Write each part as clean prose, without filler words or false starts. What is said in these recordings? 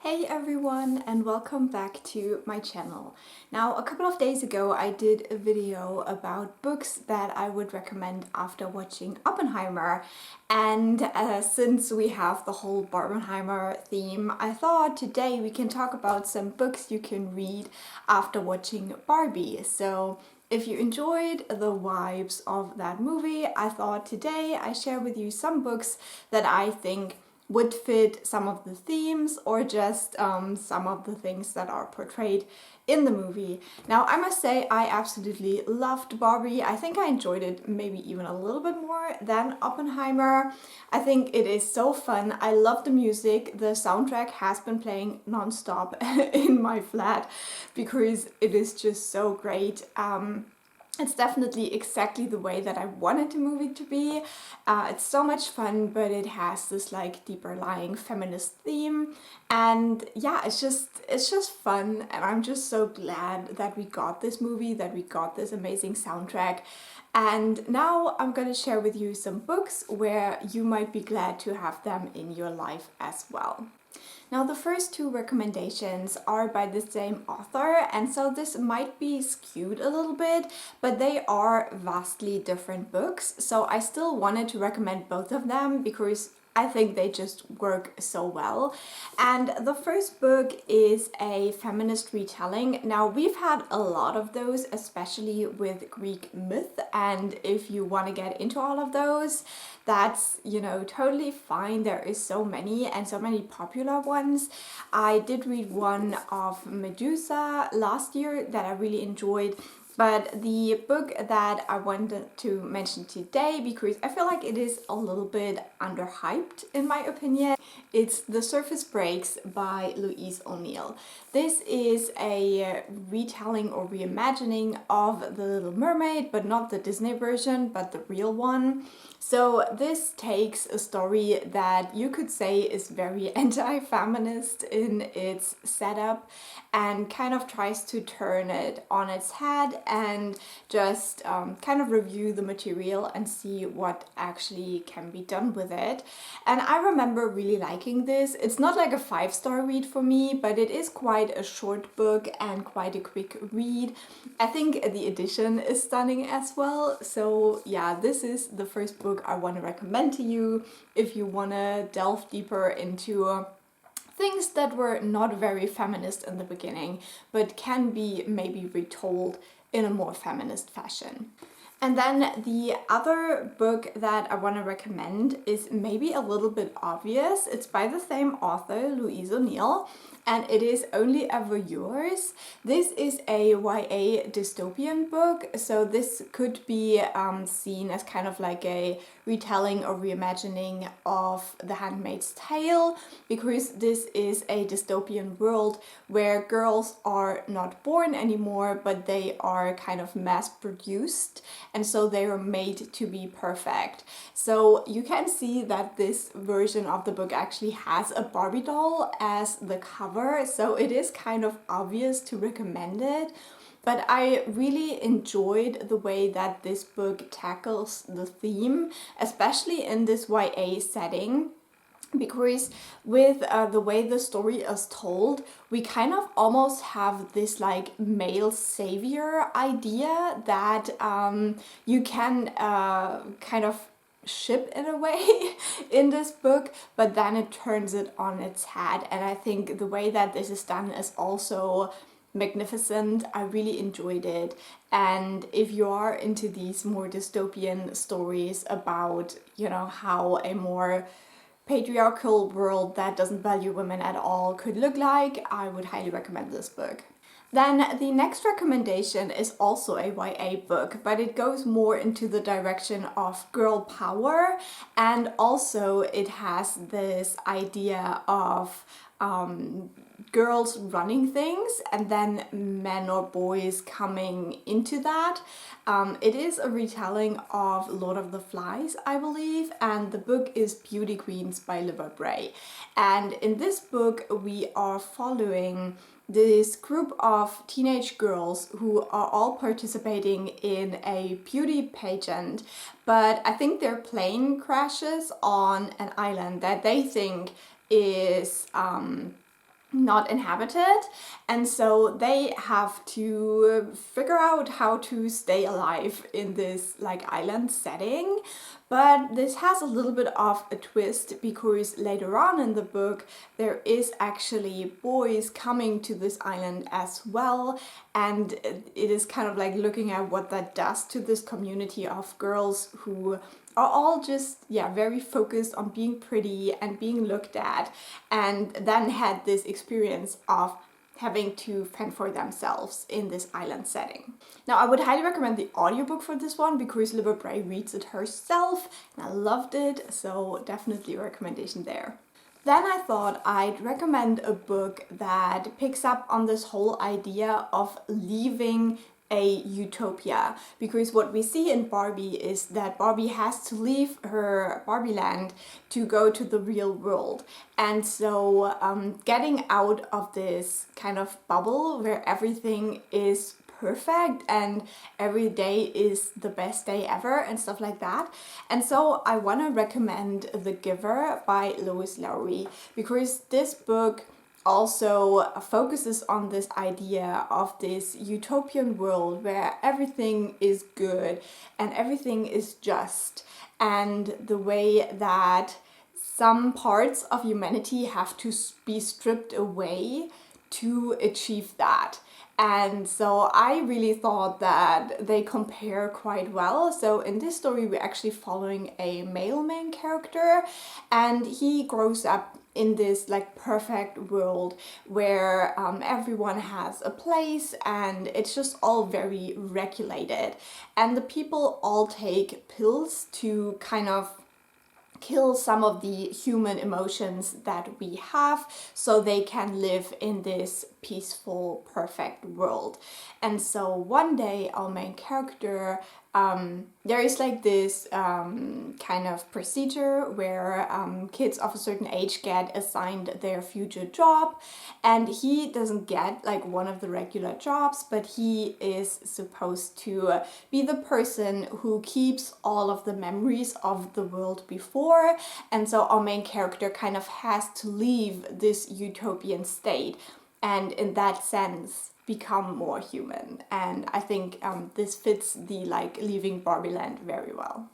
Hey everyone, and welcome back to my channel. Now, a couple of days ago I did a video about books that I would recommend after watching Oppenheimer, and since we have the whole Barbenheimer theme, I thought today we can talk about some books you can read after watching Barbie. So if you enjoyed the vibes of that movie, I thought today I share with you some books that I think would fit some of the themes or just some of the things that are portrayed in the movie. Now, I must say I absolutely loved Barbie. I think I enjoyed it maybe even a little bit more than Oppenheimer. I think it is so fun. I love the music. The soundtrack has been playing non-stop in my flat because it is just so great. It's definitely exactly the way that I wanted the movie to be. It's so much fun, but it has this like deeper lying feminist theme. And yeah, it's just fun. And I'm just so glad that we got this movie, that we got this amazing soundtrack. And now I'm gonna share with you some books where you might be glad to have them in your life as well. Now, the first two recommendations are by the same author, and so this might be skewed a little bit, but they are vastly different books. So I still wanted to recommend both of them because I think they just work so well. And the first book is a feminist retelling. Now, we've had a lot of those, especially with Greek myth, and if you want to get into all of those, that's, totally fine. There is so many and so many popular ones. I did read one of Medusa last year that I really enjoyed. But the book that I wanted to mention today, because I feel like it is a little bit underhyped in my opinion, it's The Surface Breaks by Louise O'Neill. This is a retelling or reimagining of The Little Mermaid, but not the Disney version, but the real one. So this takes a story that you could say is very anti-feminist in its setup and kind of tries to turn it on its head and just kind of review the material and see what actually can be done with it. And I remember really liking this. It's not like a 5-star read for me, but it is quite a short book and quite a quick read. I think the edition is stunning as well. So yeah, this is the first book I want to recommend to you if you want to delve deeper into things that were not very feminist in the beginning, but can be maybe retold in a more feminist fashion. And then the other book that I want to recommend is maybe a little bit obvious. It's by the same author, Louise O'Neill, and it is Only Ever Yours. This is a YA dystopian book, so this could be seen as kind of like a retelling or reimagining of The Handmaid's Tale, because this is a dystopian world where girls are not born anymore, but they are kind of mass-produced, and so they are made to be perfect. So you can see that this version of the book actually has a Barbie doll as the cover, so it is kind of obvious to recommend it. But I really enjoyed the way that this book tackles the theme, especially in this YA setting. Because with the way the story is told, we kind of almost have this like male savior idea that you can kind of ship in a way in this book, but then it turns it on its head. And I think the way that this is done is also magnificent. I really enjoyed it. And if you are into these more dystopian stories about, how a more patriarchal world that doesn't value women at all could look like, I would highly recommend this book. Then the next recommendation is also a YA book, but it goes more into the direction of girl power, and also it has this idea of girls running things and then men or boys coming into that. It is a retelling of Lord of the Flies, I believe, and the book is Beauty Queens by Libba Bray. And in this book we are following this group of teenage girls who are all participating in a beauty pageant, but I think their plane crashes on an island that they think is not inhabited, and so they have to figure out how to stay alive in this like island setting. But this has a little bit of a twist, because later on in the book there is actually boys coming to this island as well, and it is kind of like looking at what that does to this community of girls who are all just, yeah, very focused on being pretty and being looked at, and then had this experience of having to fend for themselves in this island setting. Now, I would highly recommend the audiobook for this one, because Libba Bray reads it herself and I loved it, so definitely a recommendation there. Then I thought I'd recommend a book that picks up on this whole idea of leaving a utopia, because what we see in Barbie is that Barbie has to leave her Barbie land to go to the real world, and so getting out of this kind of bubble where everything is perfect and every day is the best day ever and stuff like that. And so I want to recommend The Giver by Lois Lowry, because this book also focuses on this idea of this utopian world where everything is good and everything is just, and the way that some parts of humanity have to be stripped away to achieve that. And so I really thought that they compare quite well. So in this story, we're actually following a male main character, and he grows up in this like perfect world where everyone has a place and it's just all very regulated. And the people all take pills to kind of kill some of the human emotions that we have, so they can live in this peaceful, perfect world. And so one day our main character, there is like this kind of procedure where kids of a certain age get assigned their future job, and he doesn't get like one of the regular jobs, but he is supposed to be the person who keeps all of the memories of the world before. And so our main character kind of has to leave this utopian state, and in that sense become more human. And I think this fits the like leaving Barbie land very well.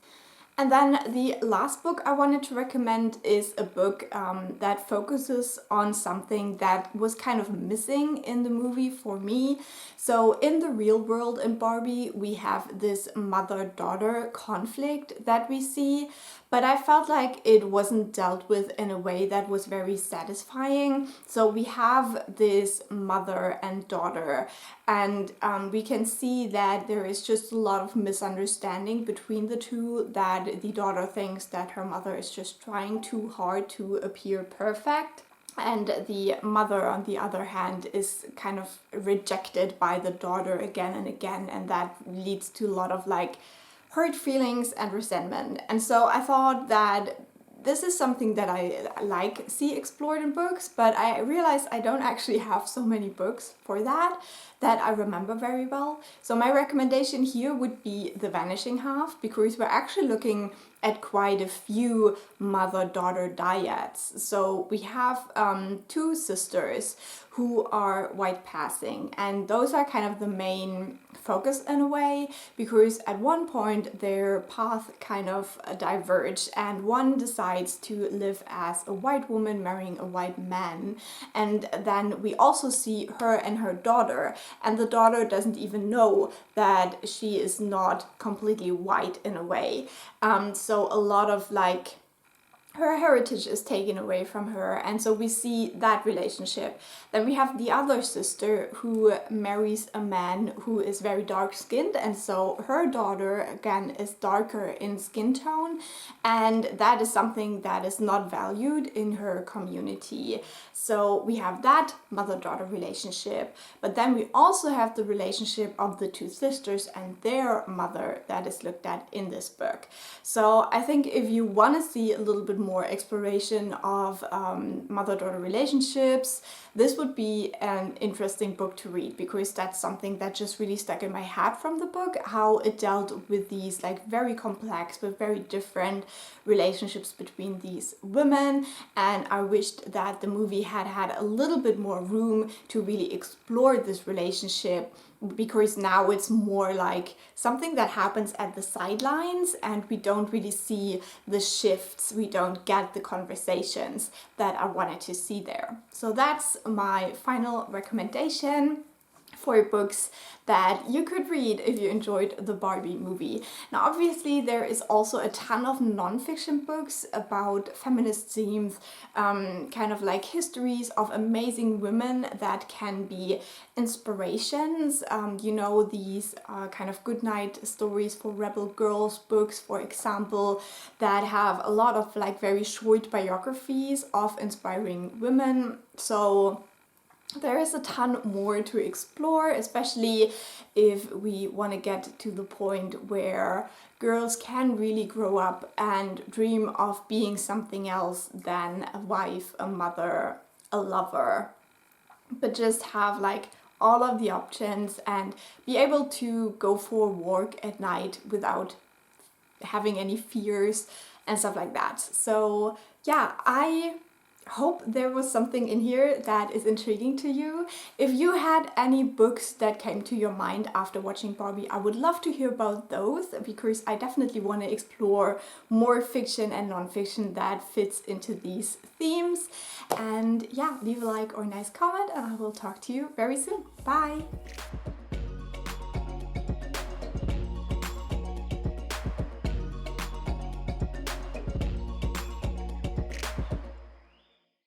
And then the last book I wanted to recommend is a book that focuses on something that was kind of missing in the movie for me. So in the real world in Barbie, we have this mother-daughter conflict that we see, but I felt like it wasn't dealt with in a way that was very satisfying. So we have this mother and daughter, and we can see that there is just a lot of misunderstanding between the two, that the daughter thinks that her mother is just trying too hard to appear perfect. And the mother, on the other hand, is kind of rejected by the daughter again and again, and that leads to a lot of like hurt feelings and resentment. And so I thought that this is something that I like see explored in books, but I realized I don't actually have so many books for that I remember very well. So my recommendation here would be The Vanishing half, because we're actually looking at quite a few mother-daughter dyads. So we have two sisters who are white passing, and those are kind of the main focus in a way, because at one point their path kind of diverge, and one decides to live as a white woman marrying a white man, and then we also see her and her daughter, and the daughter doesn't even know that she is not completely white in a way. So a lot of like her heritage is taken away from her, and so we see that relationship. Then we have the other sister who marries a man who is very dark skinned, and so her daughter again is darker in skin tone, and that is something that is not valued in her community. So we have that mother-daughter relationship, but then we also have the relationship of the two sisters and their mother that is looked at in this book. So I think if you want to see a little bit more exploration of mother-daughter relationships, this would be an interesting book to read, because that's something that just really stuck in my head from the book, how it dealt with these like very complex but very different relationships between these women. And I wished that the movie had had a little bit more room to really explore this relationship, because now it's more like something that happens at the sidelines and we don't really see the shifts, we don't get the conversations that I wanted to see there. So that's my final recommendation for books that you could read if you enjoyed the Barbie movie. Now obviously there is also a ton of non-fiction books about feminist themes, kind of like histories of amazing women that can be inspirations. You know, these kind of goodnight stories for rebel girls books, for example, that have a lot of like very short biographies of inspiring women. So there is a ton more to explore, especially if we want to get to the point where girls can really grow up and dream of being something else than a wife, a mother, a lover, but just have like all of the options and be able to go for a walk at night without having any fears and stuff like that. So yeah, I hope there was something in here that is intriguing to you. If you had any books that came to your mind after watching Barbie, I would love to hear about those, because I definitely want to explore more fiction and non-fiction that fits into these themes. And yeah, leave a like or a nice comment and I will talk to you very soon. Bye!